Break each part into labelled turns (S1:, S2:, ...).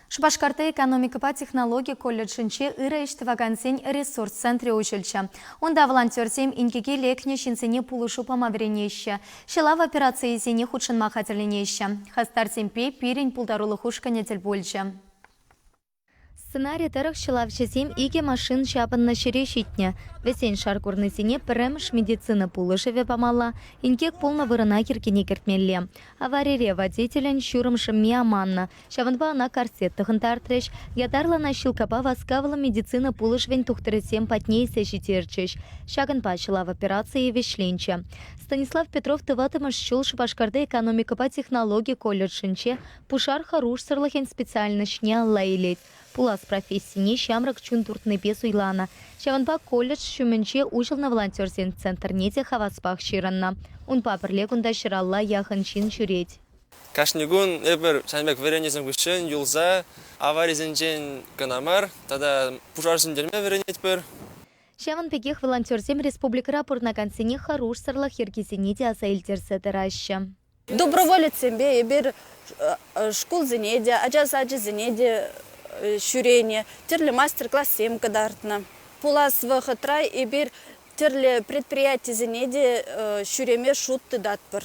S1: Шбашкарта экономика по технологии колледжинче ыра иштевагансен ресурс-центре училча. Онда волонтерсем инкеге лекне шинсене пулышу помавренеща. Шела в операции зене худшинма хатерленеща. Хастарсемпе пирень пулдарулы хушканетель больча. Сценарий тарах шылавчесем иге машин шапанна шерешитне. Весен шаркурны сене премш медицина пулышеве помала, инкек полна вырына киркене кертмелле. Аварире водителен шурымшым миаманна. Шаванба ана корсеттыхын тартреш, ятарла на щилкапа васкавала медицина пулышвен тухтыресем патней сешитерчеш. Шаган пачала в операции вешленче. Станислав Петров тыватымыш щул Шбашкарта экономика по технологии колледжинче пушар харуш сырлахен специальнышне лайлет. Пулас профессии шамрак чунтуртный песу илана. Шаванпа колледж шуменче учил на волонтерсен центр нете хаваспах ширанна. Он паперле кунда ширалла яханчин чуреть.
S2: Кашнигун эбер шанбек веренезем гушен юлза аваризенчен канамар, тогда пушарсын дерме веренет пер.
S1: Шаван пекех волонтерсем республика рапорт концене харуш сырлах еркесените асаильтерсе тераща.
S3: Доброволецем бе эбер школ зенеде, аджазаджи зенеде шюрение, терли мастер-класс 7 кадартна. Пулас вахатрай и бир терли предприятие зенеде шюреме шутты датпар.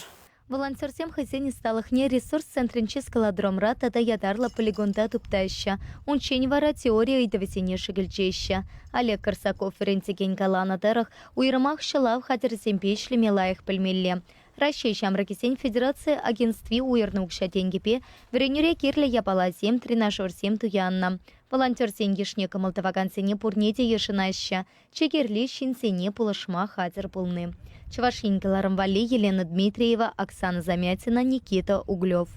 S1: Волонтерсем хозяйни сталахне ресурс-центринче скалодромра тада ядарла полигонда туптаща. Он чень вара теория и довесение шагельчеща. Олег Корсаков рентиген калана дарах уйрамах шалав хатерсем пешли мелаях пельмелле. Россия Шамракисень Федерация агентстве уйрны укша тенгипе, вренюре кирле япалазем тренажерсем туянна. Волонтер сенгишне камалтавагансене пурнете ешинаща, чекерли шинсене пулашма хатер пулны. Чавашинкаларам Вали, Елена Дмитриева, Оксана Замятина, Никита Углев.